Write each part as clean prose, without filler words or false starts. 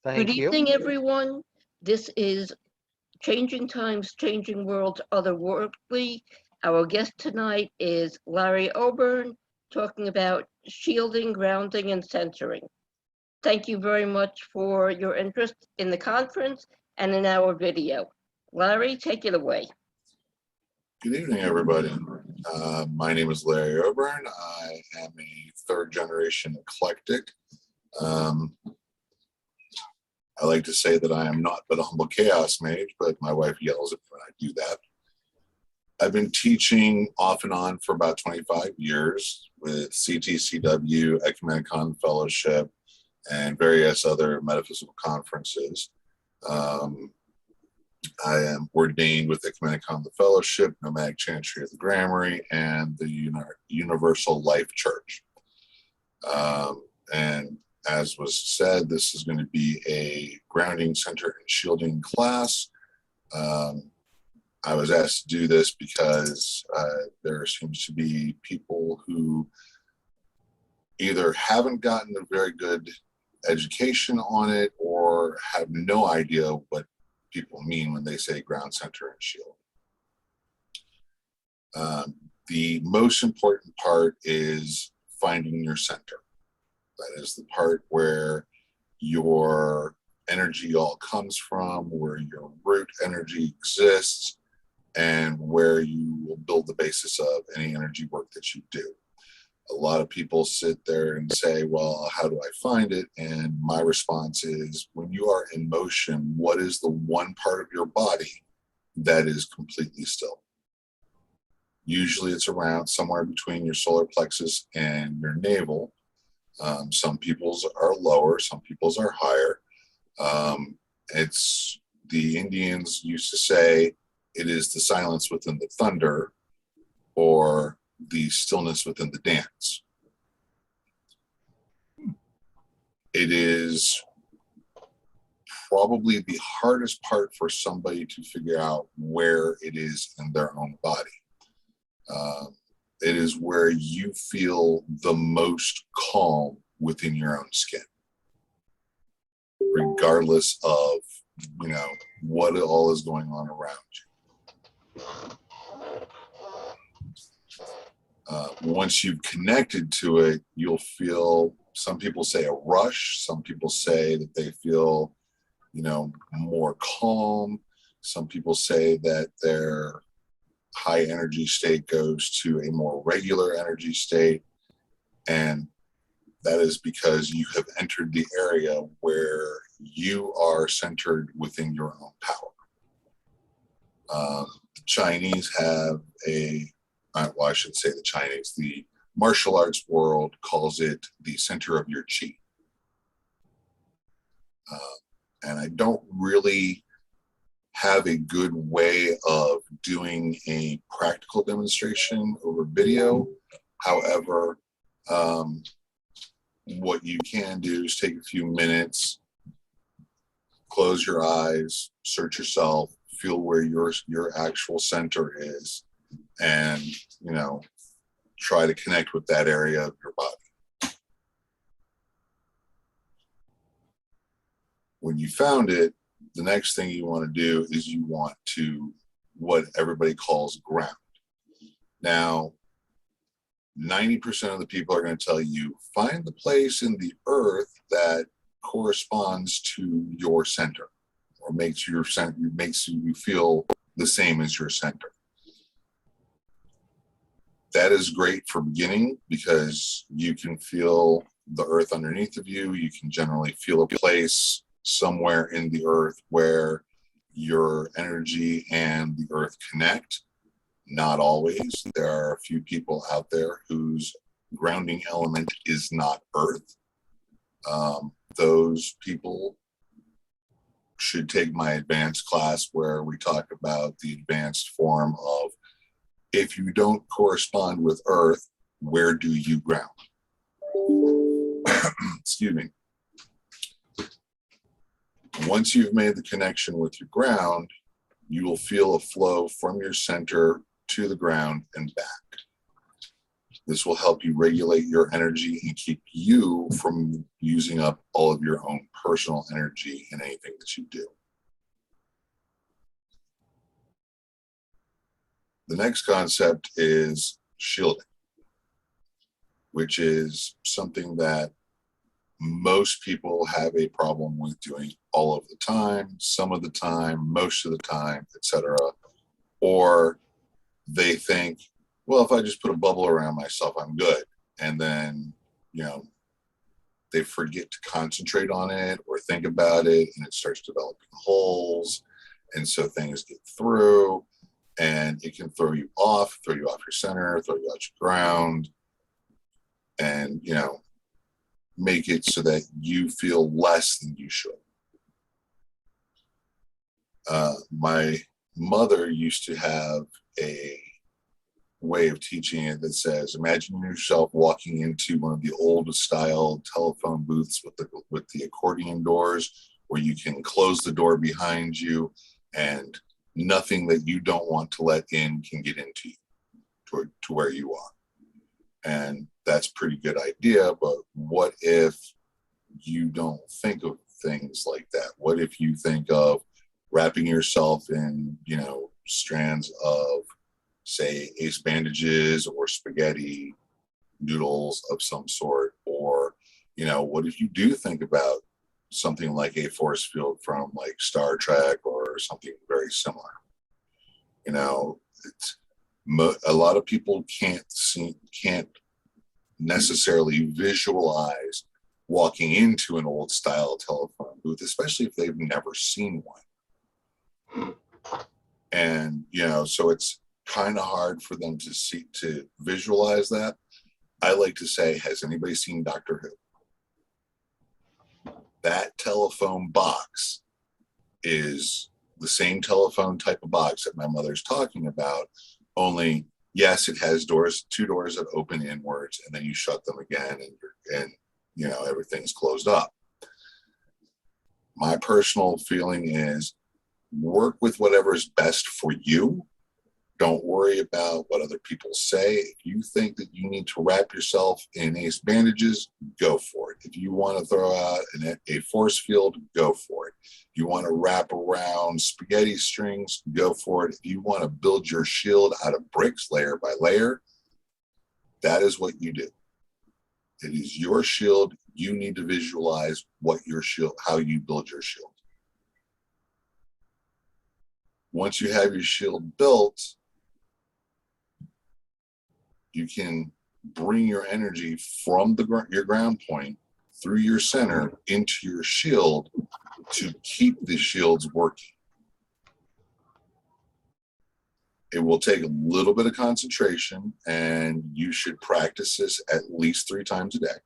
Good Thank you. evening, everyone. This is Changing Times, Changing Worlds, Otherworldly. Our guest tonight is Larry Obern, talking about shielding, grounding, and centering. Thank you very much for your interest in the conference and in our video. Larry, take it away. Good evening, everybody. My name is Larry Obern. I am a third-generation eclectic. I like to say that I am not but a humble chaos mage, but my wife yells at me when I do that. I've been teaching off and on for about 25 years with CTCW, Ecumenicon Fellowship, and various other metaphysical conferences. I am ordained with Ecumenicon the Fellowship, Nomadic Chantry of the Gramarye, and the Universal Life Church. And as was said, this is going to be a grounding, center, and shielding class. I was asked to do this because there seems to be people who either haven't gotten a very good education on it or have no idea what people mean when they say ground, center, and shield. The most important part is finding your center. That is the part where your energy all comes from, where your root energy exists, and where you will build the basis of any energy work that you do. A lot of people sit there and say, well, how do I find it? And my response is, when you are in motion, what is the one part of your body that is completely still? Usually it's around somewhere between your solar plexus and your navel. Some people's are lower, some people's are higher. It's the Indians used to say it is the silence within the thunder, or the stillness within the dance. It is probably the hardest part for somebody to figure out where it is in their own body. It is where you feel the most calm within your own skin, regardless of, what all is going on around you. Once you've connected to it, you'll feel, some people say a rush, some people say that they feel, more calm. Some people say that their high energy state goes to a more regular energy state. And that is because you have entered the area where you are centered within your own power. The Chinese have I should say the Chinese, the martial arts world calls it the center of your chi. And I don't really have a good way of doing a practical demonstration over video. However, what you can do is take a few minutes, close your eyes, search yourself, feel where your actual center is, and try to connect with that area of your body. When you found it, the next thing you want to do is you want to, what everybody calls, ground. Now, 90% of the people are going to tell you, find the place in the earth that corresponds to your center, or makes you feel the same as your center. That is great for beginning because you can feel the earth underneath of you. You can generally feel a place somewhere in the earth where your energy and the earth connect. Not always. There are a few people out there whose grounding element is not earth. Those people should take my advanced class where we talk about the advanced form of, if you don't correspond with earth, where do you ground? Excuse me. Once you've made the connection with your ground, you will feel a flow from your center to the ground and back. This will help you regulate your energy and keep you from using up all of your own personal energy in anything that you do. The next concept is shielding, which is something that most people have a problem with doing all of the time, some of the time, most of the time, etc. Or they think, well, if I just put a bubble around myself, I'm good. And then, they forget to concentrate on it or think about it, and it starts developing holes. And so things get through, and it can throw you off your center, throw you out your ground, and, make it so that you feel less than you should. My mother used to have a way of teaching it that says, imagine yourself walking into one of the old style telephone booths with the accordion doors, where you can close the door behind you and nothing that you don't want to let in can get into you to where you are. And that's a pretty good idea, but what if you don't think of things like that? What if you think of wrapping yourself in, strands of, say, ace bandages or spaghetti noodles of some sort? Or, what if you do think about something like a force field from like Star Trek or something very similar? A lot of people can't necessarily visualize walking into an old style telephone booth, especially if they've never seen one. And, so it's kind of hard for them to visualize that. I like to say, has anybody seen Doctor Who? That telephone box is the same telephone type of box that my mother's talking about, only yes, it has two doors that open inwards, and then you shut them again, and everything's closed up. My personal feeling is, work with whatever is best for you. Don't worry about what other people say. If you think that you need to wrap yourself in ace bandages, go for it. If you want to throw out a force field, go for it. If you want to wrap around spaghetti strings, go for it. If you want to build your shield out of bricks layer by layer, that is what you do. It is your shield. You need to visualize how you build your shield. Once you have your shield built, you can bring your energy from your ground point through your center into your shield to keep the shields working. It will take a little bit of concentration, and you should practice this at least 3 times a day.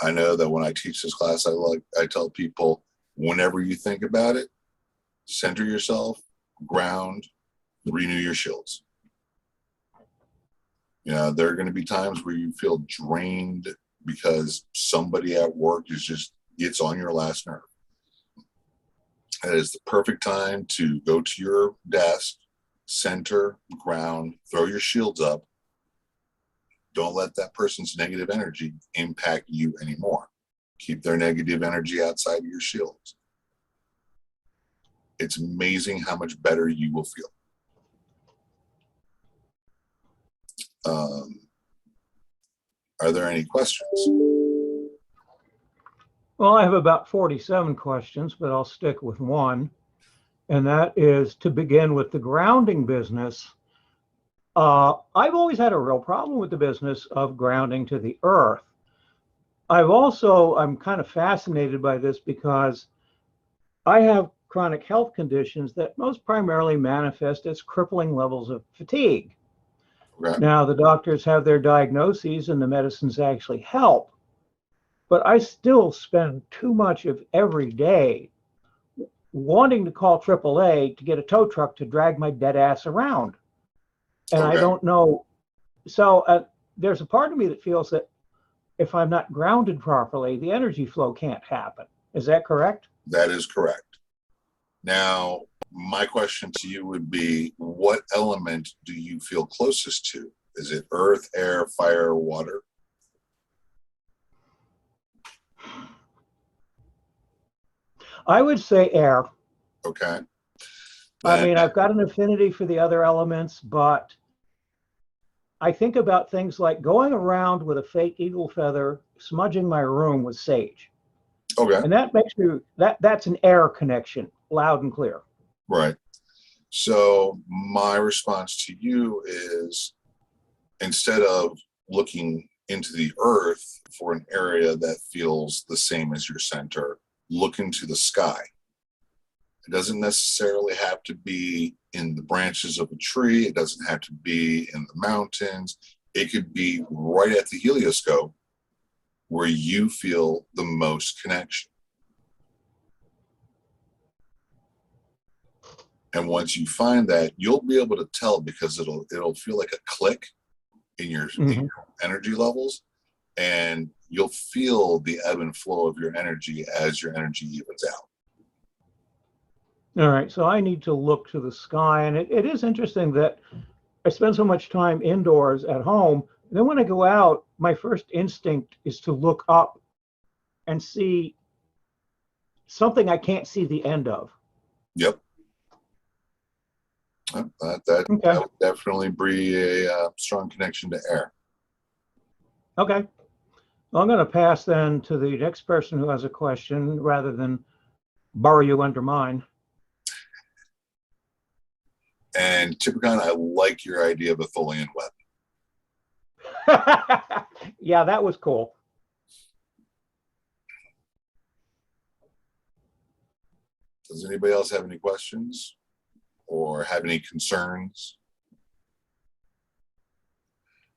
I know that when I teach this class, I tell people, whenever you think about it, center yourself, ground, renew your shields. There are going to be times where you feel drained because somebody at work gets on your last nerve. That is the perfect time to go to your desk, center, ground, throw your shields up. Don't let that person's negative energy impact you anymore. Keep their negative energy outside of your shields. It's amazing how much better you will feel. Are there any questions? Well, I have about 47 questions, but I'll stick with one. And that is, to begin with the grounding business. I've always had a real problem with the business of grounding to the earth. I'm kind of fascinated by this because I have chronic health conditions that most primarily manifest as crippling levels of fatigue. Right. Now, the doctors have their diagnoses and the medicines actually help, but I still spend too much of every day wanting to call AAA to get a tow truck to drag my dead ass around. And Okay. I don't know. So there's a part of me that feels that if I'm not grounded properly, the energy flow can't happen. Is that correct? That is correct. Now, My question to you would be, what element do you feel closest to? Is it earth, air, fire, water? I would say air. Okay. I mean, I've got an affinity for the other elements, but I think about things like going around with a fake eagle feather, smudging my room with sage. Okay. And that makes me, that's an air connection, loud and clear. Right. So my response to you is, instead of looking into the earth for an area that feels the same as your center, look into the sky. It doesn't necessarily have to be in the branches of a tree. It doesn't have to be in the mountains. It could be right at the helioscope where you feel the most connection. And once you find that, you'll be able to tell, because it'll feel like a click in your energy levels, and you'll feel the ebb and flow of your energy as your energy evens out. All right, so I need to look to the sky, and it is interesting that I spend so much time indoors at home. And then when I go out, my first instinct is to look up and see something I can't see the end of. Yep. That would definitely be a strong connection to air. Okay. Well, I'm going to pass then to the next person who has a question rather than bury you under mine. And Typicon, I like your idea of a Tholian web. Yeah, that was cool. Does anybody else have any questions or have any concerns?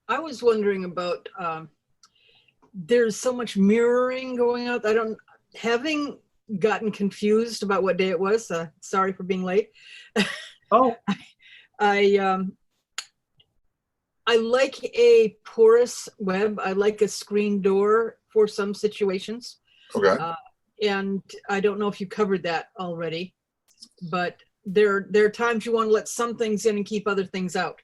I was wondering about, there's so much mirroring going on. Having gotten confused about what day it was, sorry for being late. Oh. I like a porous web. I like a screen door for some situations. Okay. And I don't know if you covered that already, but there are times you want to let some things in and keep other things out.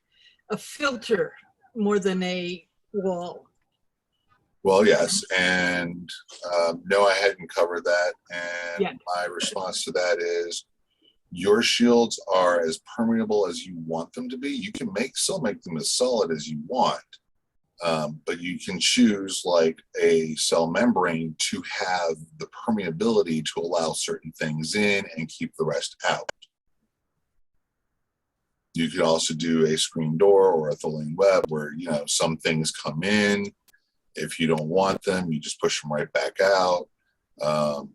A filter more than a wall. Well, yes, and no, I hadn't covered that. And Yeah. my response to that is, your shields are as permeable as you want them to be. You can still make them as solid as you want, but you can choose like a cell membrane to have the permeability to allow certain things in and keep the rest out. You could also do a screen door or a Tholian web where, some things come in. If you don't want them, you just push them right back out. And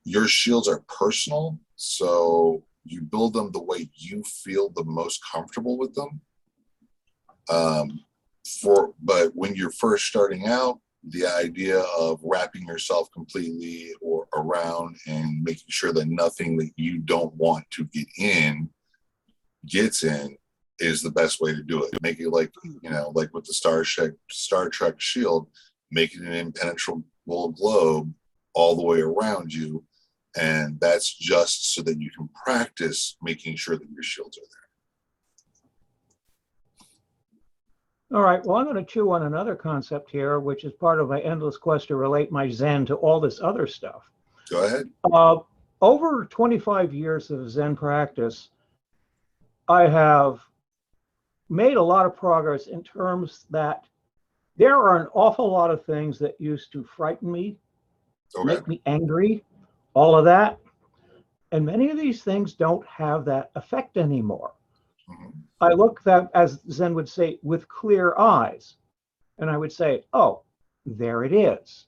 your shields are personal, so you build them the way you feel the most comfortable with them. But when you're first starting out, the idea of wrapping yourself completely or around and making sure that nothing that you don't want to get in gets in is the best way to do it. Make it like with the Star Trek shield, make it an impenetrable globe all the way around you. And that's just so that you can practice making sure that your shields are there. All right, well, I'm going to chew on another concept here, which is part of my endless quest to relate my Zen to all this other stuff. Go ahead. Over 25 years of Zen practice, I have made a lot of progress in terms that there are an awful lot of things that used to frighten me, make me angry, all of that. And many of these things don't have that effect anymore. Mm-hmm. I look that, as Zen would say, with clear eyes. And I would say, oh, there it is.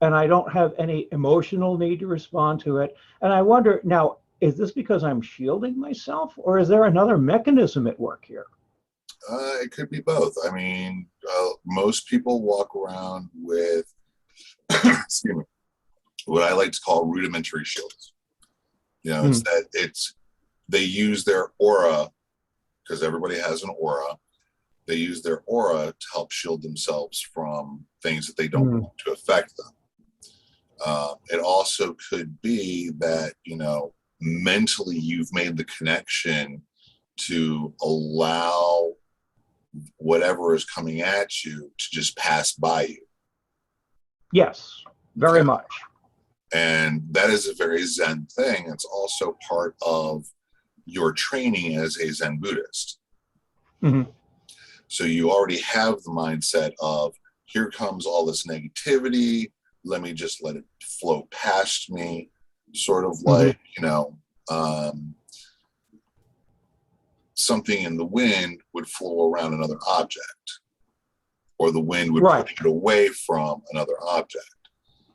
And I don't have any emotional need to respond to it. And I wonder, now, is this because I'm shielding myself, or is there another mechanism at work here? It could be both. I mean, most people walk around with, excuse me, what I like to call rudimentary shields. They use their aura, because everybody has an aura. They use their aura to help shield themselves from things that they don't want to affect them. It also could be that, mentally you've made the connection to allow whatever is coming at you to just pass by you. Yes, very Okay. much. And that is a very Zen thing. It's also part of your training as a Zen Buddhist. Mhm. So you already have the mindset of, here comes all this negativity, let me just let it flow past me, sort of like, something in the wind would flow around another object, or the wind would Right. push it away from another object.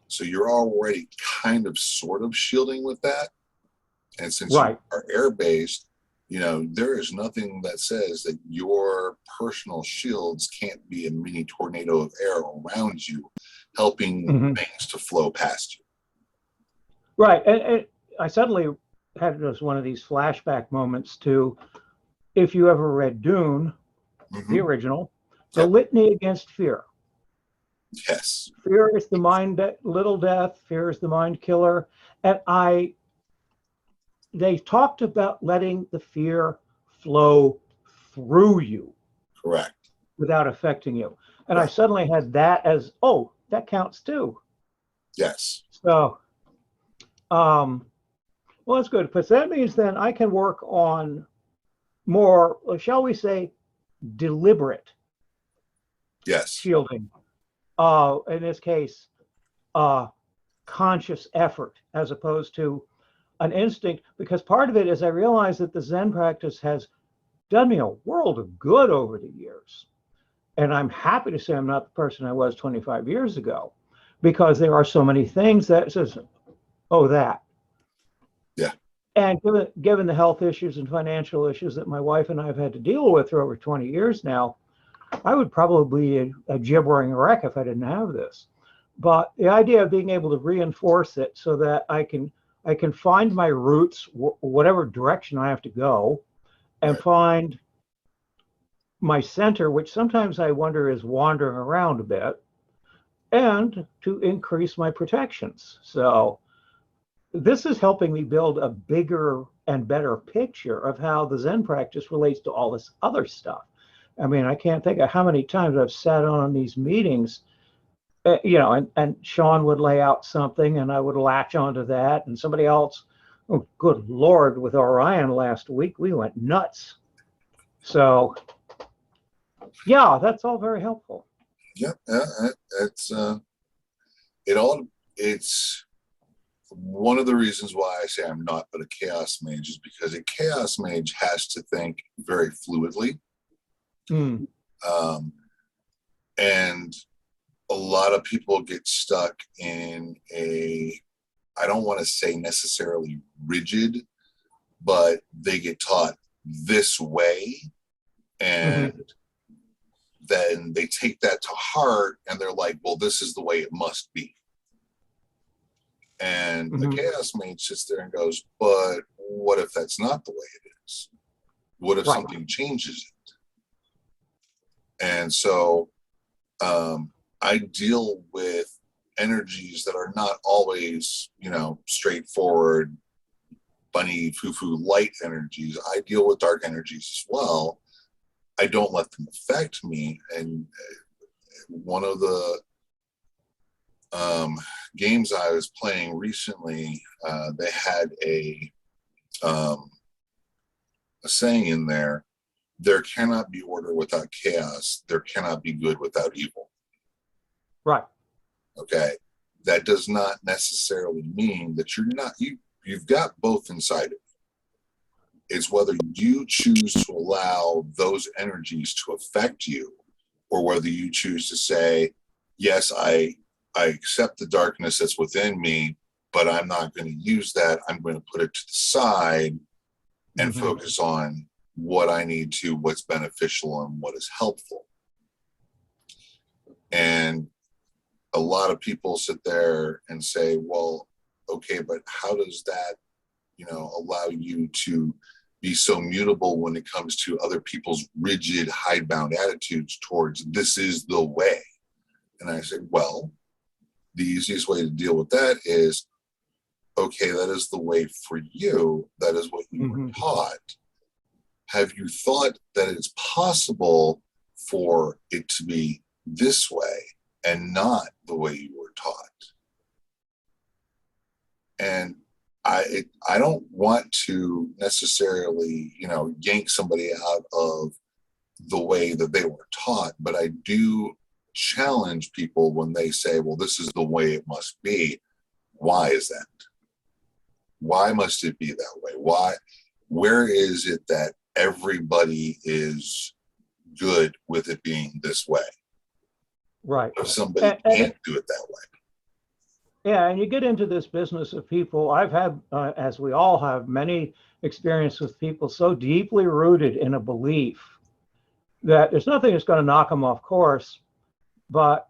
So you're already kind of sort of shielding with that. And since Right. you are air-based, there is nothing that says that your personal shields can't be a mini tornado of air around you, helping Mhm. things to flow past you. Right. And I suddenly had just one of these flashback moments to, if you ever read Dune, the original, the Yep. Litany against fear. Yes. Fear is the mind, little death. Fear is the mind killer. And they talked about letting the fear flow through you Correct. without affecting you. And I Right. suddenly had that as, oh, that counts too. Yes. So, well, that's good, because that means then I can work on more, shall we say, deliberate Yes. shielding. In this case, conscious effort as opposed to an instinct, because part of it is I realize that the Zen practice has done me a world of good over the years. And I'm happy to say I'm not the person I was 25 years ago, because there are so many things that says, oh, that. Yeah. And given the health issues and financial issues that my wife and I have had to deal with for over 20 years now, I would probably be a gibbering wreck if I didn't have this. But the idea of being able to reinforce it so that I can find my roots, whatever direction I have to go, and Right. find my center, which sometimes I wonder is wandering around a bit, and to increase my protections. So this is helping me build a bigger and better picture of how the Zen practice relates to all this other stuff. I mean, I can't think of how many times I've sat on these meetings, and Sean would lay out something and I would latch onto that, and somebody else, oh, good Lord, with Orion last week, we went nuts. So, yeah, that's all very helpful. Yep. It's one of the reasons why I say I'm not but a chaos mage is because a chaos mage has to think very fluidly. Mm. And a lot of people get stuck in I don't want to say necessarily rigid, but they get taught this way, and then they take that to heart and they're like, well, this is the way it must be. And the chaos mage sits there and goes, but what if that's not the way it is? What if something changes it? And so I deal with energies that are not always, straightforward, bunny, foo-foo, light energies. I deal with dark energies as well. I don't let them affect me. And one of the games I was playing recently, they had a saying in there: there cannot be order without chaos. There cannot be good without evil. Right. Okay. That does not necessarily mean that you've got both inside of you. It's whether you choose to allow those energies to affect you, or whether you choose to say, yes, I accept the darkness that's within me, but I'm not going to use that. I'm going to put it to the side and focus on what I need to, what's beneficial and what is helpful. And a lot of people sit there and say, well, okay, but how does that, allow you to be so mutable when it comes to other people's rigid, hidebound attitudes towards this is the way? And I said, well, the easiest way to deal with that is, okay, that is the way for you. That is what you were taught. Have you thought that it's possible for it to be this way and not the way you were taught? And I don't want to necessarily, yank somebody out of the way that they were taught, but I do challenge people when they say, well, this is the way it must be. Why is that? Why must it be that way? Where is it that everybody is good with it being this way? Right. If somebody can't do it that way. Yeah, and you get into this business of people. I've had, as we all have, many experiences with people so deeply rooted in a belief that there's nothing that's going to knock them off course. But,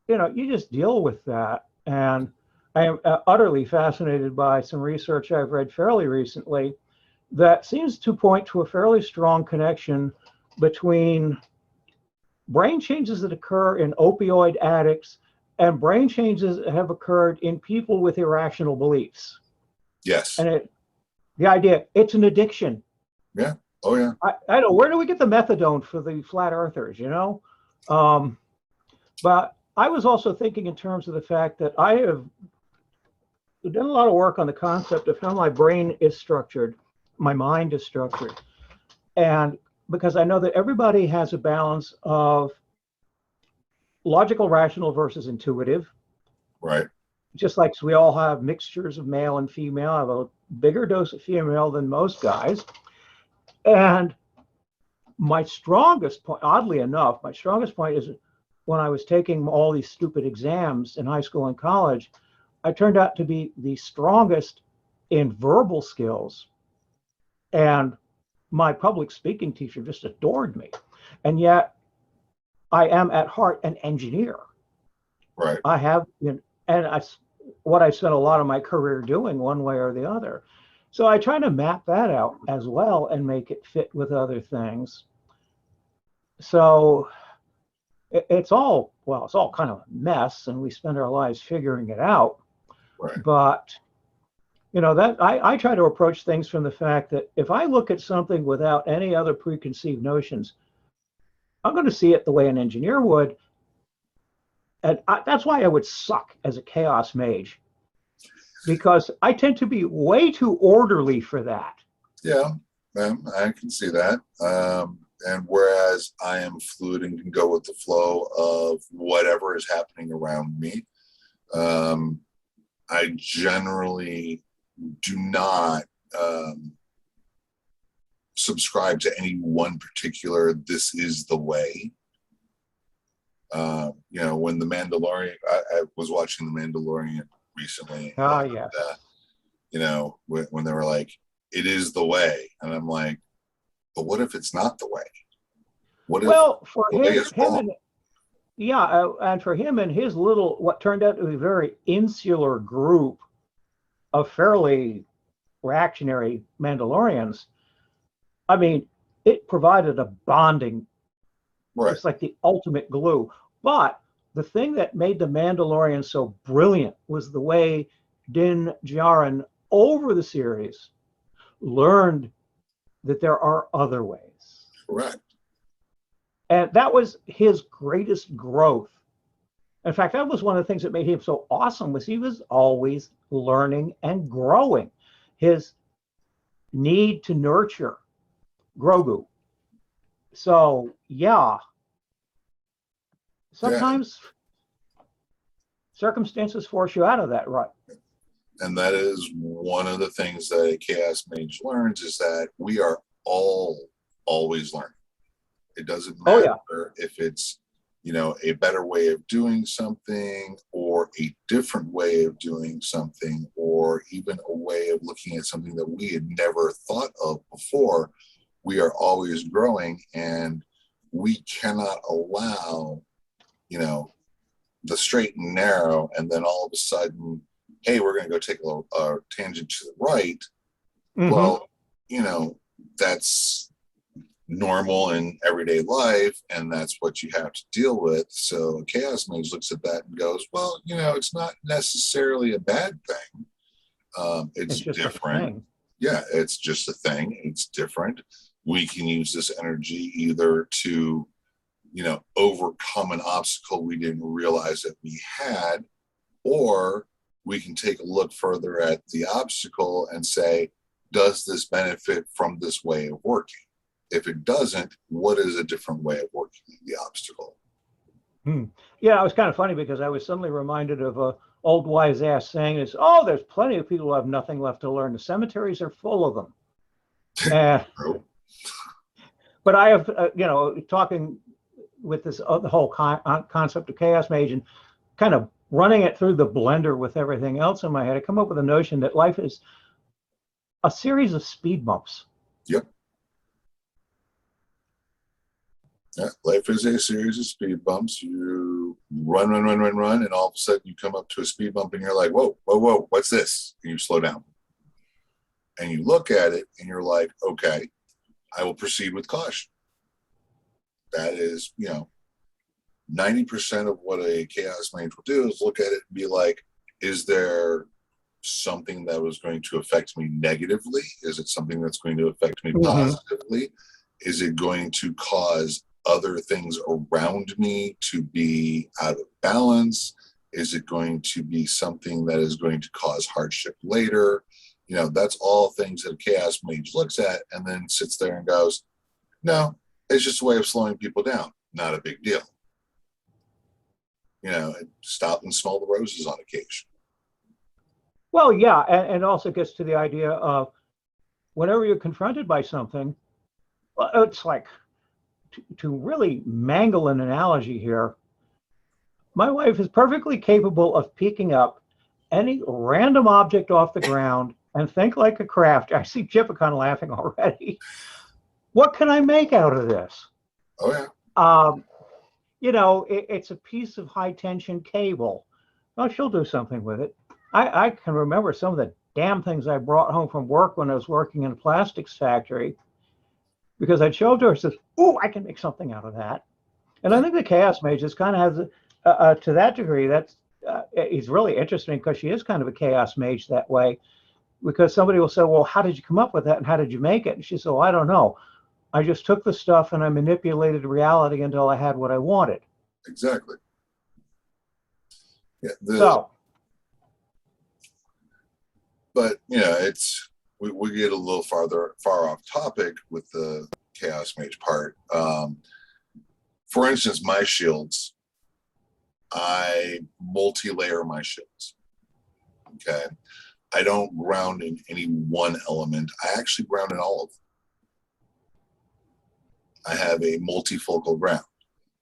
you just deal with that. And I am utterly fascinated by some research I've read fairly recently that seems to point to a fairly strong connection between brain changes that occur in opioid addicts and brain changes that have occurred in people with irrational beliefs. Yes. And the idea, it's an addiction. Yeah. Oh, yeah. I know, where do we get the methadone for the flat earthers, But I was also thinking in terms of the fact that I have done a lot of work on the concept of how my brain is structured, my mind is structured. And because I know that everybody has a balance of logical, rational versus intuitive. Right. Just like we all have mixtures of male and female. I have a bigger dose of female than most guys. And my strongest point, oddly enough, is when I was taking all these stupid exams in high school and college, I turned out to be the strongest in verbal skills. And my public speaking teacher just adored me. And yet I am at heart an engineer. Right. I have, what I spent a lot of my career doing one way or the other. So I try to map that out as well and make it fit with other things. So it's all kind of a mess, and we spend our lives figuring it out. Right. But that I try to approach things from the fact that if I look at something without any other preconceived notions, I'm going to see it the way an engineer would. And that's why I would suck as a chaos mage, because I tend to be way too orderly for that. Yeah, I can see that. And whereas I am fluid and can go with the flow of whatever is happening around me, I generally do not subscribe to any one particular, this is the way. When The Mandalorian, I was watching The Mandalorian recently. Yeah. When they were like, it is the way. And I'm like, but what if it's not the way? What if for the way is wrong? And for him and his little, what turned out to be a very insular group of fairly reactionary Mandalorians, I mean, it provided a bonding. Right. It's like the ultimate glue. But the thing that made the Mandalorian so brilliant was the way Din Djarin, over the series, learned that there are other ways. Correct. And that was his greatest growth. In fact, that was one of the things that made him so awesome, was he was always learning and growing. His need to nurture Grogu. So, yeah. Sometimes circumstances force you out of that rut. And that is one of the things that a chaos mage learns, is that we are all always learning. It doesn't matter if it's, a better way of doing something, or a different way of doing something, or even a way of looking at something that we had never thought of before. We are always growing, and we cannot allow, the straight and narrow, and then all of a sudden, hey, we're going to go take a tangent to the right. Mm-hmm. Well, that's normal in everyday life, and that's what you have to deal with. So a chaos mage looks at that and goes, well, it's not necessarily a bad thing. It's just different. a thing. Yeah, it's just a thing. It's different. We can use this energy either to, overcome an obstacle we didn't realize that we had, or we can take a look further at the obstacle and say, does this benefit from this way of working? If it doesn't, what is a different way of working the obstacle? Yeah, it was kind of funny because I was suddenly reminded of a old wise ass saying is, oh, there's plenty of people who have nothing left to learn. The cemeteries are full of them. But I have, talking with this the whole concept of chaos mage and kind of running it through the blender with everything else in my head, I come up with a notion that life is a series of speed bumps. Yep. Yeah, life is a series of speed bumps. You run, and all of a sudden you come up to a speed bump and you're like, whoa, what's this? And you slow down. And you look at it and you're like, okay, I will proceed with caution. That is, 90% of what a chaos mage will do is look at it and be like, is there something that was going to affect me negatively? Is it something that's going to affect me positively? Is it going to cause other things around me to be out of balance? Is it going to be something that is going to cause hardship later? That's all things that a chaos mage looks at and then sits there and goes, no, it's just a way of slowing people down. Not a big deal. Stop and smell the roses on occasion. Well, yeah, and also gets to the idea of whenever you're confronted by something, well, it's like, to really mangle an analogy here, my wife is perfectly capable of picking up any random object off the ground and think like a craft. I see Chipicon laughing already. What can I make out of this? Oh, yeah. It's a piece of high tension cable. Well, she'll do something with it. I can remember some of the damn things I brought home from work when I was working in a plastics factory, because I'd show it to her and says, oh, I can make something out of that. And I think the chaos mage just kind of has, to that degree, that's it's really interesting because she is kind of a chaos mage that way, because somebody will say, well, how did you come up with that and how did you make it? And she said, well, I don't know. I just took the stuff and I manipulated reality until I had what I wanted. Exactly. Yeah. But it's we get a little far off topic with the chaos mage part. For instance, my shields, I multi-layer my shields. Okay. I don't ground in any one element. I actually ground in all of them. I have a multifocal ground,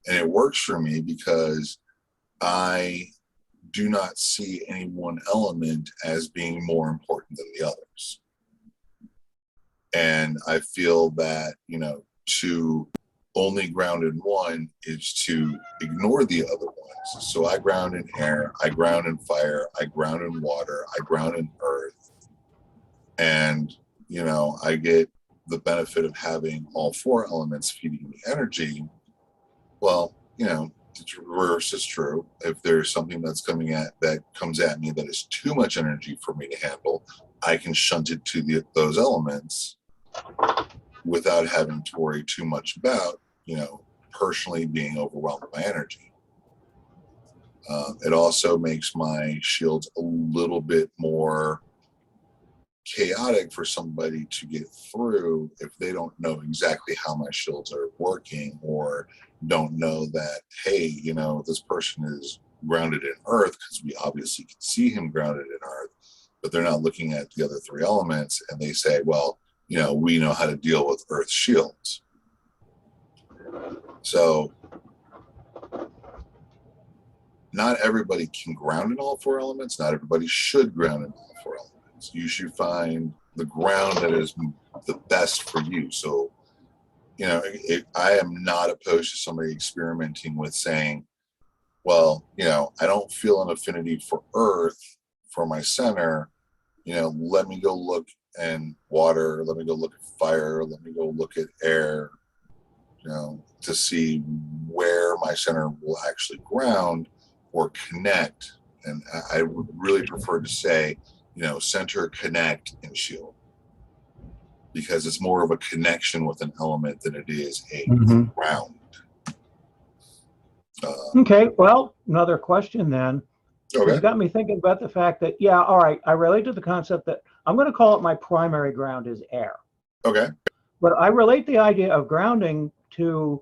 and it works for me because I do not see any one element as being more important than the others. And I feel that, to only ground in one is to ignore the other ones. So I ground in air, I ground in fire, I ground in water, I ground in earth. And, I get the benefit of having all four elements feeding me energy. Well, the reverse is true. If there's something that comes at me that is too much energy for me to handle, I can shunt it to those elements without having to worry too much about, personally being overwhelmed by energy. It also makes my shields a little bit more chaotic for somebody to get through if they don't know exactly how my shields are working, or don't know that, hey, this person is grounded in earth, because we obviously can see him grounded in earth, but they're not looking at the other three elements, and they say, well, we know how to deal with earth shields. So not everybody can ground in all four elements. Not everybody should ground in all four elements. You should find the ground that is the best for you. So, I am not opposed to somebody experimenting with saying, well, I don't feel an affinity for earth for my center. Let me go look at water. Let me go look at fire. Let me go look at air. to see where my center will actually ground or connect. And I would really prefer to say, center, connect, and shield, because it's more of a connection with an element than it is a ground. Okay, well, another question then. Okay. It's got me thinking about the fact that, yeah, all right, I relate to the concept that I'm going to call it my primary ground is air. Okay. But I relate the idea of grounding to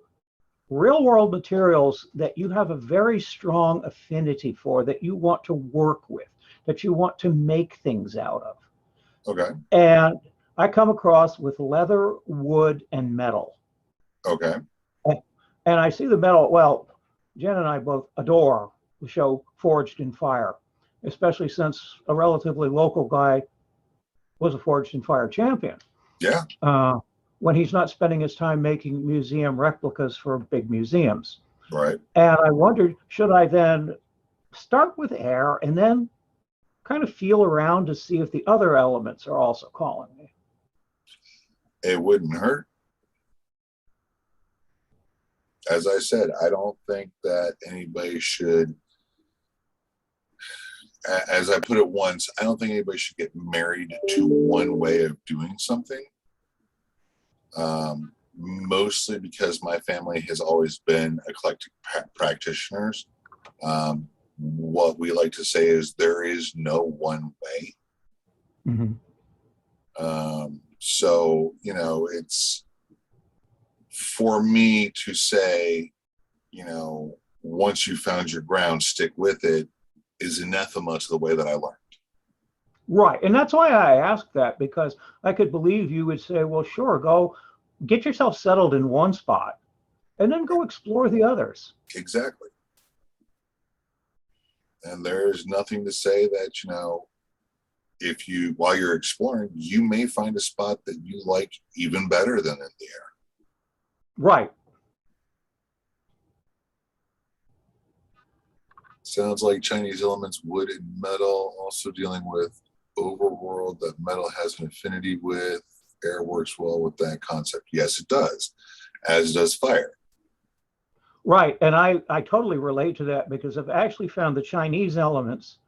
real world materials that you have a very strong affinity for, that you want to work with, that you want to make things out of. Okay. And I come across with leather, wood, and metal. Okay. And I see the metal, well, Jen and I both adore the show Forged in Fire, especially since a relatively local guy was a Forged in Fire champion. Yeah. When he's not spending his time making museum replicas for big museums. Right. And I wondered, should I then start with air and then kind of feel around to see if the other elements are also calling me? It wouldn't hurt. As I said, I don't think that anybody should, as I put it once, I don't think anybody should get married to one way of doing something. Mostly because my family has always been eclectic practitioners. What we like to say is there is no one way. So, it's for me to say, once you found your ground, stick with it, is anathema to the way that I learned. Right. And that's why I asked that, because I could believe you would say, well, sure, go get yourself settled in one spot and then go explore the others. Exactly. And there's nothing to say that, if you, while you're exploring, you may find a spot that you like even better than in the air. Right. Sounds like Chinese elements, wood and metal, also dealing with overworld that metal has an affinity with. Air works well with that concept. Yes, it does, as does fire. Right. And I totally relate to that, because I've actually found the Chinese elements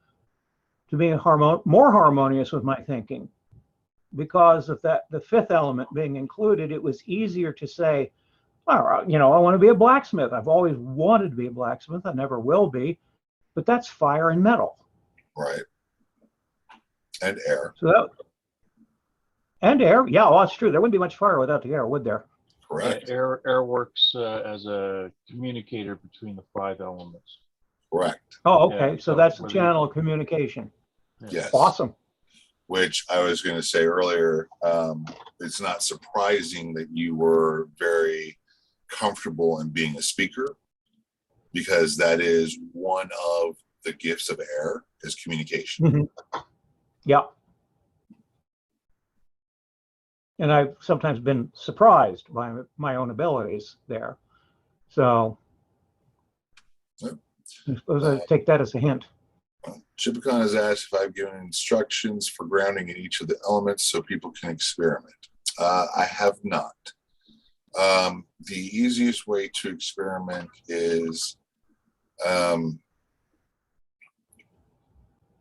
to be more harmonious with my thinking. Because of that, the fifth element being included, it was easier to say, well, I want to be a blacksmith. I've always wanted to be a blacksmith. I never will be. But that's fire and metal. Right. And air. And air. Yeah, well, that's true. There wouldn't be much fire without the air, would there? Correct. Air works as a communicator between the 5 elements. Correct. Oh, okay. Yeah, so that's the channel of communication. Yes. Awesome. Which I was going to say earlier, it's not surprising that you were very comfortable in being a speaker, because that is one of the gifts of air, is communication. Yeah. And I've sometimes been surprised by my own abilities there. So Yep. I suppose I take that as a hint. Chipicon has asked if I've given instructions for grounding in each of the elements so people can experiment. I have not. The easiest way to experiment is,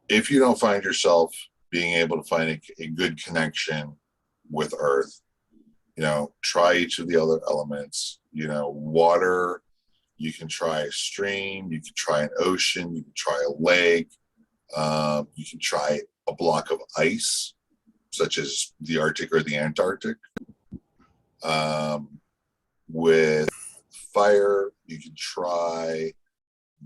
if you don't find yourself being able to find a good connection with Earth, try each of the other elements. Water, you can try a stream, you can try an ocean, you can try a lake, you can try a block of ice, such as the Arctic or the Antarctic. With fire, you can try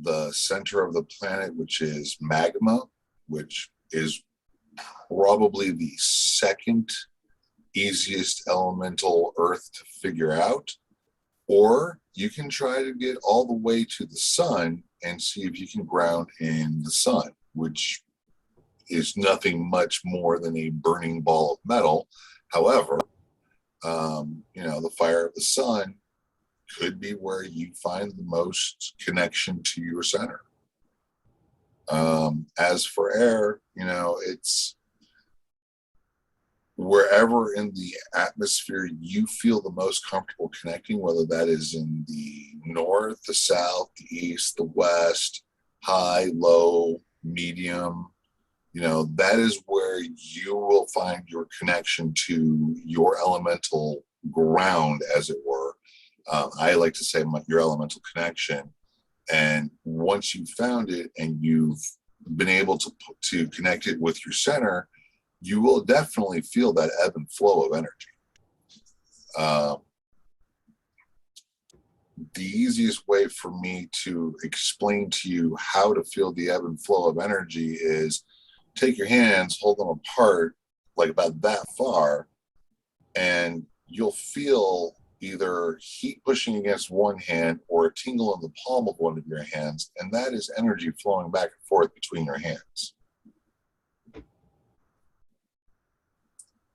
the center of the planet, which is magma, which is probably the second easiest elemental Earth to figure out. Or you can try to get all the way to the sun and see if you can ground in the sun, which is nothing much more than a burning ball of metal. However, the fire of the sun could be where you find the most connection to your center. As for air, wherever in the atmosphere you feel the most comfortable connecting, whether that is in the north, the south, the east, the west, high, low, medium, you know, that is where you will find your connection to your elemental ground, as it were. I like to say your elemental connection. And once you've found it and you've been able to connect it with your center, you will definitely feel that ebb and flow of energy. The easiest way for me to explain to you how to feel the ebb and flow of energy is take your hands, hold them apart, like about that far, and you'll feel either heat pushing against one hand or a tingle in the palm of one of your hands, and that is energy flowing back and forth between your hands.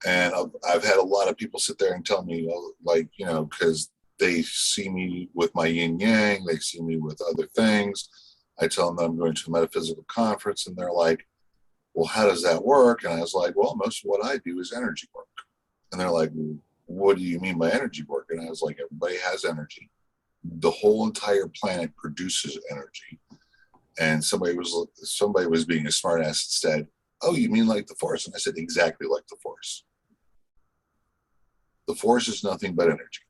And I've had a lot of people sit there and tell me, like, you know, because they see me with my yin yang, they see me with other things. I tell them that I'm going to a metaphysical conference, and they're like, well, how does that work? And I was like, well, most of what I do is energy work. And they're like, what do you mean by energy work? And I was like, everybody has energy. The whole entire planet produces energy. And somebody was being a smartass and said, oh, you mean like the Force? And I said, exactly like the Force. The Force is nothing but energy.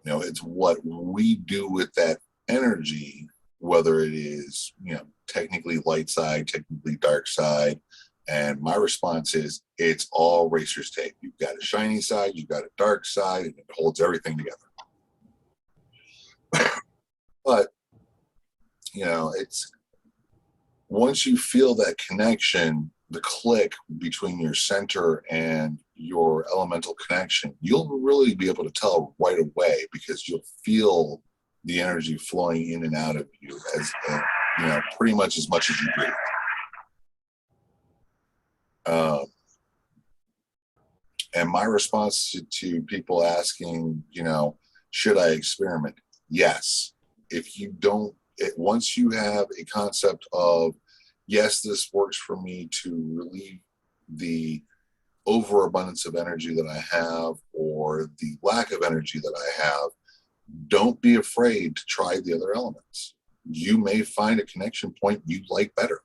You know, it's what we do with that energy, whether it is, you know, technically light side, technically dark side. And my response is, it's all racer's tape. You've got a shiny side, you've got a dark side, and it holds everything together. But, you know, it's once you feel that connection, the click between your center and your elemental connection, you'll really be able to tell right away, because you'll feel the energy flowing in and out of you as you know, pretty much as you breathe. And my response to people asking, you know, should I experiment? Yes. If you don't, once you have a concept of, yes, this works for me to relieve the overabundance of energy that I have, or the lack of energy that I have, don't be afraid to try the other elements. You may find a connection point you like better.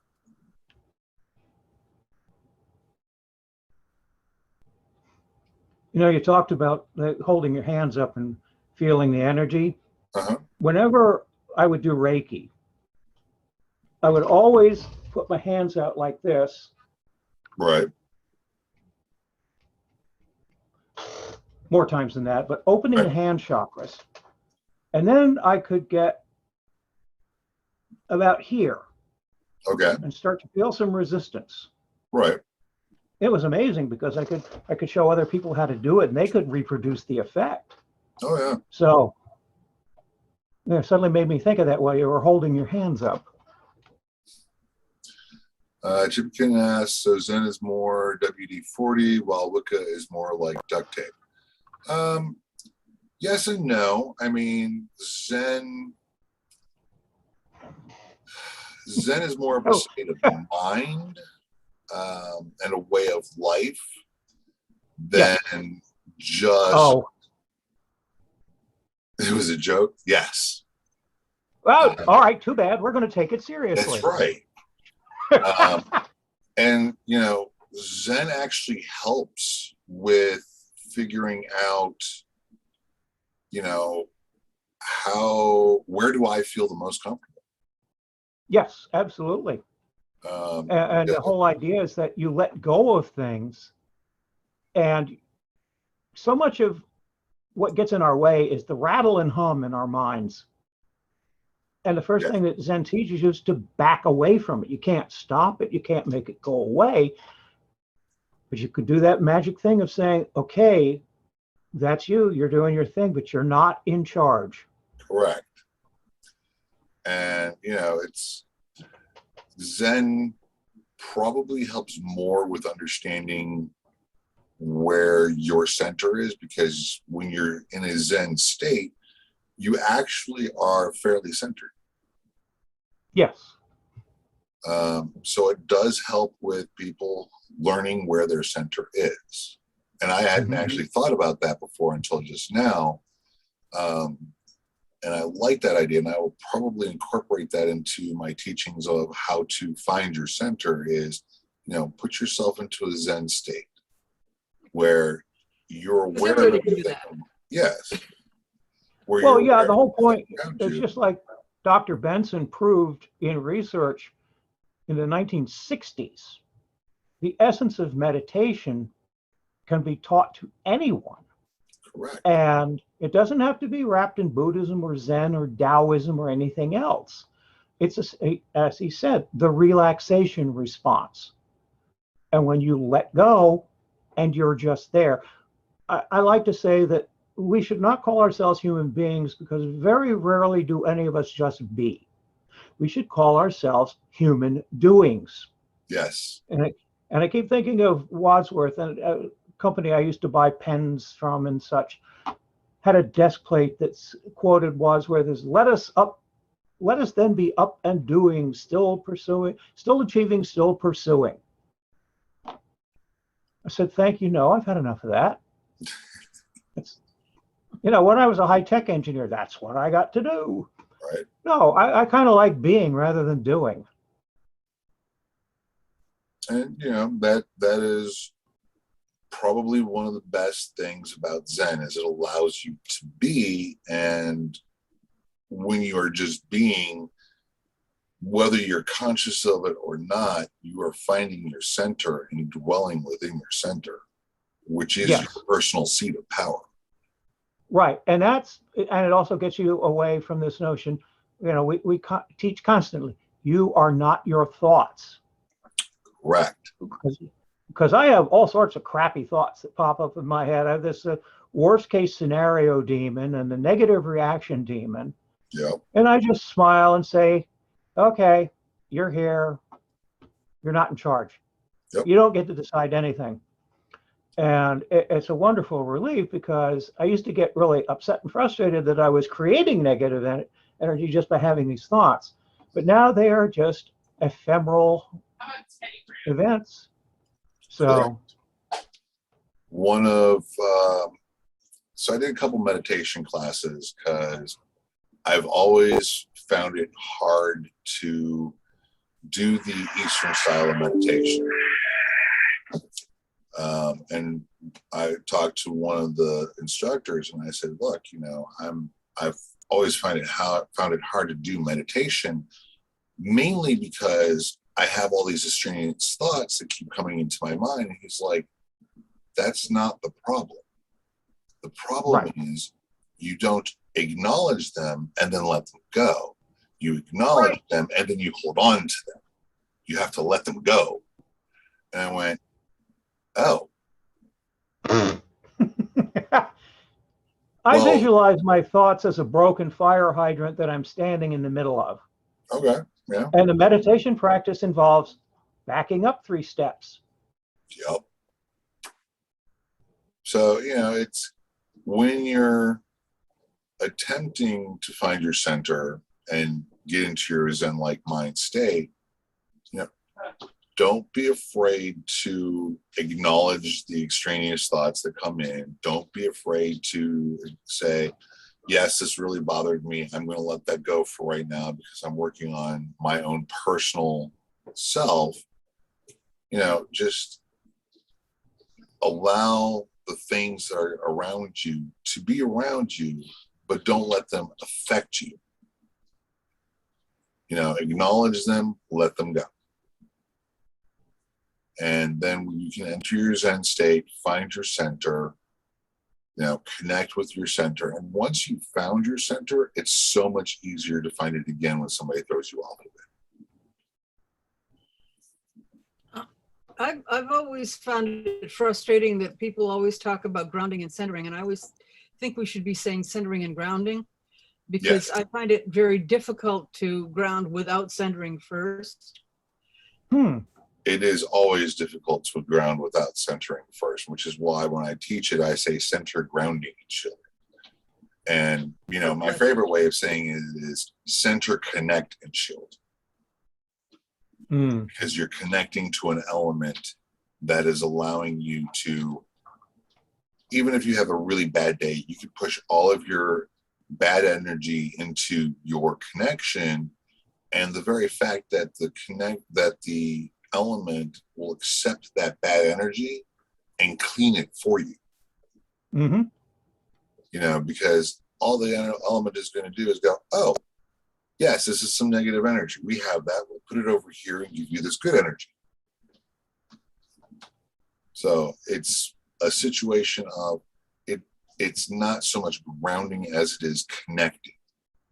You know, you talked about holding your hands up and feeling the energy. Uh-huh. Whenever I would do Reiki, I would always put my hands out like this. Right. More times than that, but opening the hand chakras. And then I could get about here. Okay. And start to feel some resistance. Right. It was amazing, because I could show other people how to do it, and they could reproduce the effect. Oh, yeah. So it suddenly made me think of that while you were holding your hands up. Chipkin asks, so Zen is more WD-40, while Wicca is more like duct tape. Yes and no. I mean, Zen is more of a state of mind, and a way of life than just. Oh, it was a joke. Yes. well, all right. Too bad. We're going to take it seriously. That's right. And you know, Zen actually helps with figuring out, you know, where do I feel the most comfortable? Yes, absolutely. And the whole idea is that you let go of things, and so much of what gets in our way is the rattle and hum in our minds. And the first thing that Zen teaches you is to back away from it. You can't stop it. You can't make it go away. But you could do that magic thing of saying, okay, that's you. You're doing your thing, but you're not in charge. Correct. And, you know, Zen probably helps more with understanding where your center is, because when you're in a Zen state, you actually are fairly centered. Yes. So it does help with people learning where their center is. And I hadn't actually thought about that before until just now. And I like that idea, and I will probably incorporate that into my teachings of how to find your center is, put yourself into a Zen state where you're aware of everybody can do that. Yes. Where Well, you're yeah, aware the whole of point, around it's you. just like Dr. Benson proved in research in the 1960s. The essence of meditation can be taught to anyone. Correct. And it doesn't have to be wrapped in Buddhism or Zen or Taoism or anything else. It's, as he said, the relaxation response. And when you let go and you're just there, I like to say that we should not call ourselves human beings because very rarely do any of us just be. We should call ourselves human doings. Yes. And I keep thinking of Wadsworth, and a company I used to buy pens from and such, had a desk plate that's quoted Wadsworth as, let us then be up and doing, still pursuing, still achieving, still pursuing. I said, thank you, no, I've had enough of that. When I was a high-tech engineer, that's what I got to do. Right. No, I kind of like being rather than doing. And that is probably one of the best things about Zen is it allows you to be, and when you are just being, whether you're conscious of it or not, you are finding your center and dwelling within your center, which is Yes. your personal seat of power. Right, and it also gets you away from this notion. We teach constantly. You are not your thoughts. Correct. Because I have all sorts of crappy thoughts that pop up in my head. I have this worst case scenario demon and the negative reaction demon. Yep. And I just smile and say, okay, you're here. You're not in charge. Yep. You don't get to decide anything. And it's a wonderful relief because I used to get really upset and frustrated that I was creating negative energy just by having these thoughts. But now they are just ephemeral events. So so I did a couple meditation classes because I've always found it hard to do the Eastern style of meditation. And I talked to one of the instructors and I said, look, I've always found it hard to do meditation, mainly because I have all these extraneous thoughts that keep coming into my mind. And he's like, that's not the problem. The problem is you don't acknowledge them and then let them go. You acknowledge them and then you hold on to them. You have to let them go. And I went, oh. I visualize my thoughts as a broken fire hydrant that I'm standing in the middle of. Okay. Yeah. And the meditation practice involves backing up 3 steps. Yep. So, it's when you're attempting to find your center and get into your Zen-like mind state, don't be afraid to acknowledge the extraneous thoughts that come in. Don't be afraid to say, yes, this really bothered me. I'm going to let that go for right now because I'm working on my own personal self. Just allow the things that are around you to be around you, but don't let them affect you. Acknowledge them, let them go. And then you can enter your Zen state, find your center, connect with your center. And once you've found your center, it's so much easier to find it again when somebody throws you off of it. I've always found it frustrating that people always talk about grounding and centering, and I always think we should be saying centering and grounding, because I find it very difficult to ground without centering first. It is always difficult to ground without centering first, which is why when I teach it, I say center, grounding, and shielding. And, my favorite way of saying it is center, connect, and shield. because you're connecting to an element that is allowing you to, even if you have a really bad day, you can push all of your bad energy into your connection, and the very fact that the element will accept that bad energy and clean it for you. Mm-hmm. You know, because all the element is going to do is go, oh, yes, this is some negative energy. We have that. We'll put it over here and give you this good energy. So it's a situation of it's not so much grounding as it is connecting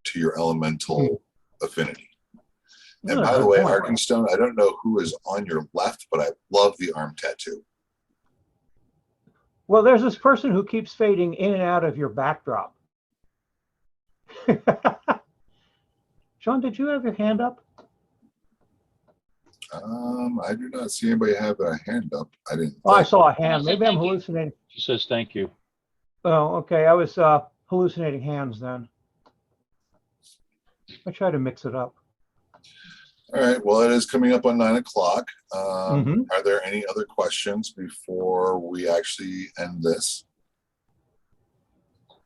to your elemental affinity. And by the way, Arkenstone, I don't know who is on your left, but I love the arm tattoo. Well, there's this person who keeps fading in and out of your backdrop. Sean, did you have your hand up? I do not see anybody have a hand up. I didn't. Oh, I saw a hand. Maybe I'm hallucinating. She says thank you. Oh, okay. I was hallucinating hands then. I try to mix it up. All right. Well, it is coming up on 9 o'clock. Mm-hmm. Are there any other questions before we actually end this?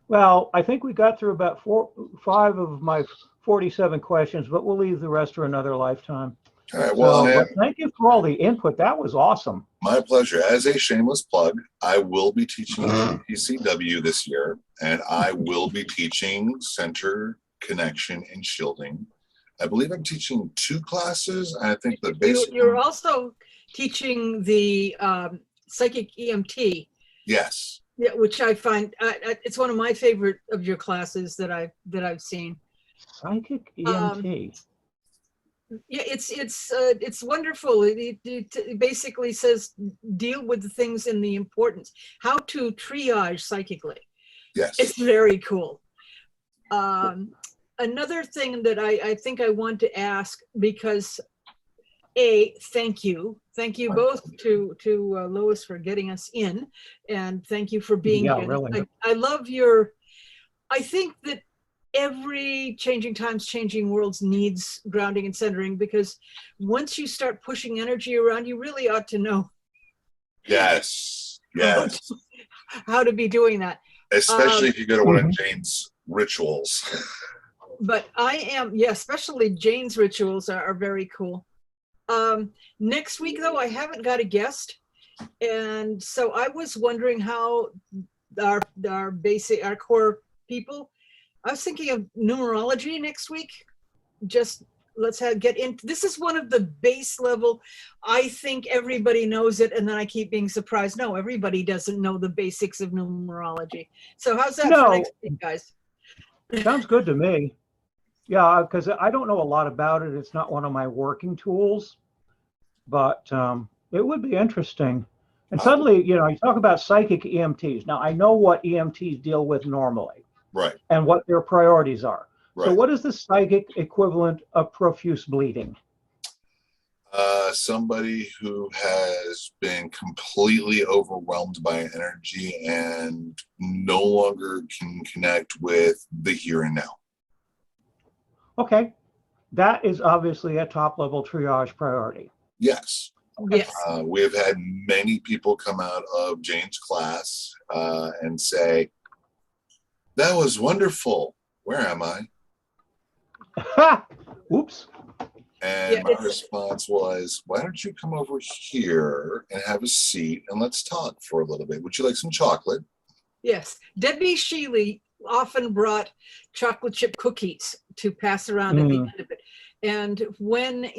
Well, I think we got through about 5 of my 47 questions, but we'll leave the rest for another lifetime. All right. Well, but thank you for all the input. That was awesome. My pleasure. As a shameless plug, I will be teaching CTCW this year, and I will be teaching Center, Connection, and Shielding. I believe I'm teaching 2 classes. I think the basic. You're also teaching the psychic EMT. Yes. Yeah, which I find it's one of my favorite of your classes that I've seen. Psychic EMT. Yeah, it's wonderful. It basically says deal with the things in the importance. How to triage psychically. Yes. It's very cool. Another thing that I think I want to ask, because thank you both to Lois for getting us in, and thank you for being here. Really. I love I think that every changing times, changing worlds needs grounding and centering, because once you start pushing energy around, you really ought to know. Yes. How to be doing that. Especially if you go to one of Jane's rituals. But especially Jane's rituals are very cool. Next week, though, I haven't got a guest. And so I was wondering how our core people, I was thinking of numerology next week. Just let's get into this. Is one of the base level. I think everybody knows it, and then I keep being surprised. No, everybody doesn't know the basics of numerology. So how's that for next week, guys? Sounds good to me. Yeah, because I don't know a lot about it. It's not one of my working tools, but it would be interesting. And suddenly, you talk about psychic EMTs. Now, I know what EMTs deal with normally. Right. And what their priorities are. Right. So what is the psychic equivalent of profuse bleeding? Somebody who has been completely overwhelmed by energy and no longer can connect with the here and now. Okay. That is obviously a top level triage priority. Yes. Yes. We have had many people come out of Jane's class and say, that was wonderful. Where am I? Oops. And my response was, why don't you come over here and have a seat and let's talk for a little bit. Would you like some chocolate? Yes. Debbie Shealy often brought chocolate chip cookies to pass around at the end of it. And when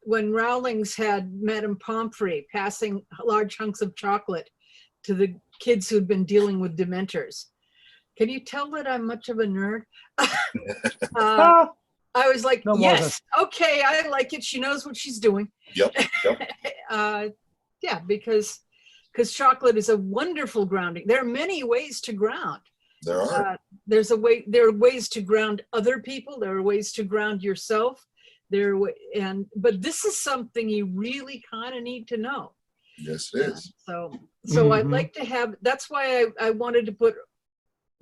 Rowlings had Madame Pomfrey passing large chunks of chocolate to the kids who'd been dealing with dementors. Can you tell that I'm much of a nerd? I was like, yes, okay, I like it. She knows what she's doing. Yep. Yeah, because chocolate is a wonderful grounding. There are many ways to ground. There are. There are ways to ground other people. There are ways to ground yourself. But this is something you really kind of need to know. Yes, it is. So I'd like to have. That's why I wanted to put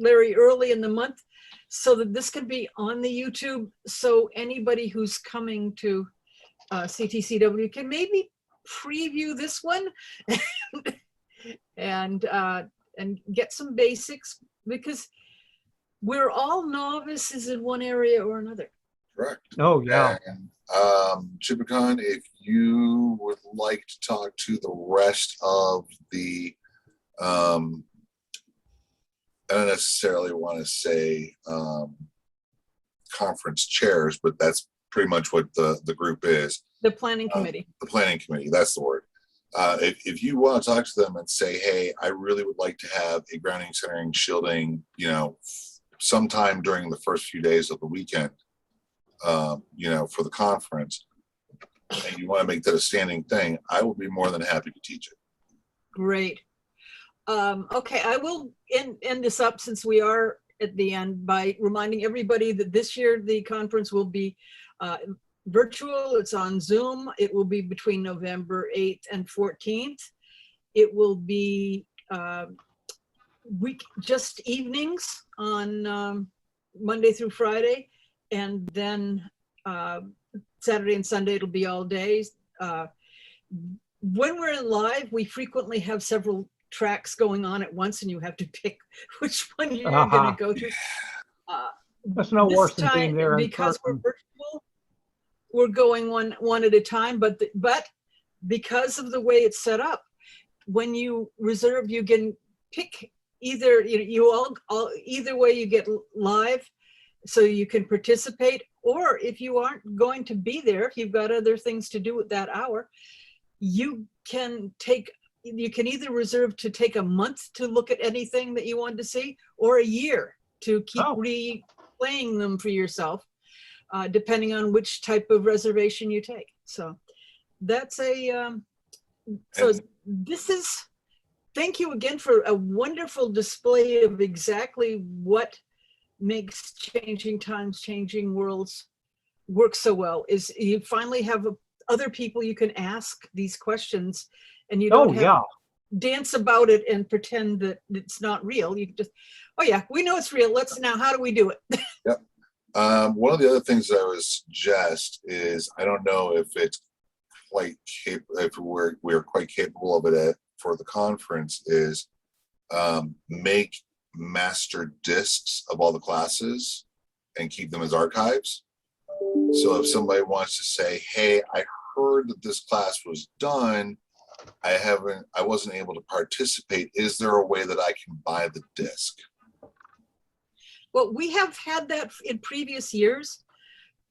Larry early in the month, so that this can be on the YouTube. So anybody who's coming to CTCW can maybe preview this one and get some basics, because we're all novices in one area or another. Correct. Oh, yeah. And Chipicon, if you would like to talk to the rest of the, I don't necessarily want to say conference chairs, but that's pretty much what the group is. The planning committee. The planning committee, that's the word. If you want to talk to them and say, hey, I really would like to have a grounding, centering, shielding, sometime during the first few days of the weekend, for the conference, and you want to make that a standing thing, I will be more than happy to teach it. Great. Okay, I will end this up, since we are at the end, by reminding everybody that this year the conference will be virtual. It's on Zoom. It will be between November 8th and 14th. It will be just evenings on Monday through Friday, and then Saturday and Sunday it'll be all days. When we're in live, we frequently have several tracks going on at once, and you have to pick which one you're going to go to. That's no worse than being there in because we're person. virtual. We're going one at a time, but because of the way it's set up, when you reserve, you can pick either either way. You get live, so you can participate, or if you aren't going to be there, if you've got other things to do at that hour, you can either reserve to take a month to look at anything that you want to see, or a year to keep replaying them for yourself, depending on which type of reservation you take. So that's thank you again for a wonderful display of exactly what makes Changing Times, Changing Worlds work so well. Is you finally have other people you can ask these questions, and you don't have to dance about it and pretend that it's not real. You can just, oh yeah, we know it's real. How do we do it? Yep. One of the other things that I would suggest is, I don't know if it's if we're quite capable of it for the conference, is make master discs of all the classes and keep them as archives. So if somebody wants to say, hey, I heard that this class was done, I wasn't able to participate, is there a way that I can buy the disc? Well, we have had that in previous years,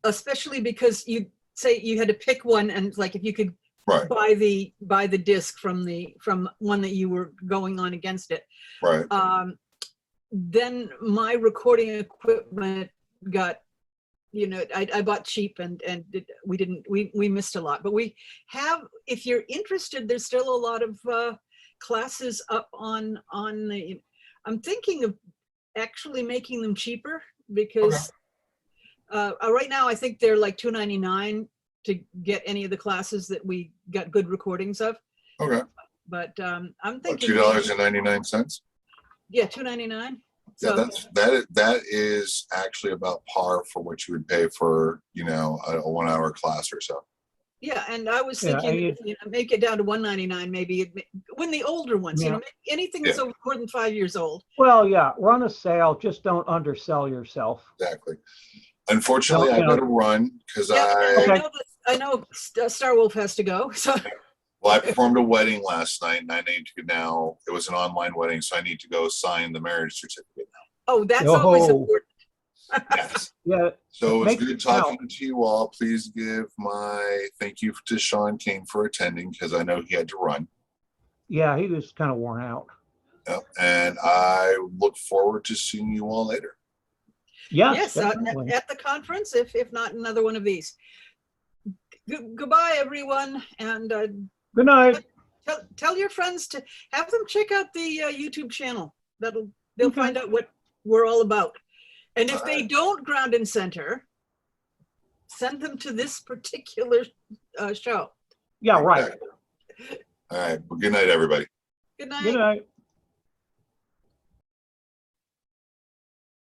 especially because you say you had to pick one, and like if you could buy the disc from one that you were going on against it. Right. Then my recording equipment got, I bought cheap, and we missed a lot. But we have, if you're interested, there's still a lot of classes up on the, I'm thinking of actually making them cheaper, because right now I think they're like $2.99 to get any of the classes that we got good recordings of. Okay. But I'm thinking $2.99. Yeah, $2.99. Yeah, So, that is actually about par for what you would pay for, a 1 hour class or so. Yeah, and I was thinking, make it down to $1.99 maybe. When the older ones, anything that's over more than 5 years old. Well, yeah, run a sale. Just don't undersell yourself. Exactly. Unfortunately, I got to run because I know Star Wolf has to go. So. Well, I performed a wedding last night, and I need to now. It was an online wedding, so I need to go sign the marriage certificate now. Oh, that's always important. Yes. Yeah. So it's good talking to you all. Please give my thank you to Sean King for attending, because I know he had to run. Yeah, he was kind of worn out. Yep. And I look forward to seeing you all later. Yes, at the conference, if not another one of these. Goodbye, everyone, and good night. Tell your friends to have them check out the YouTube channel. They'll find out what we're all about. And if they don't ground and center, send them to this particular show. Yeah, right. All right. Well, good night, everybody. Good night. Good night.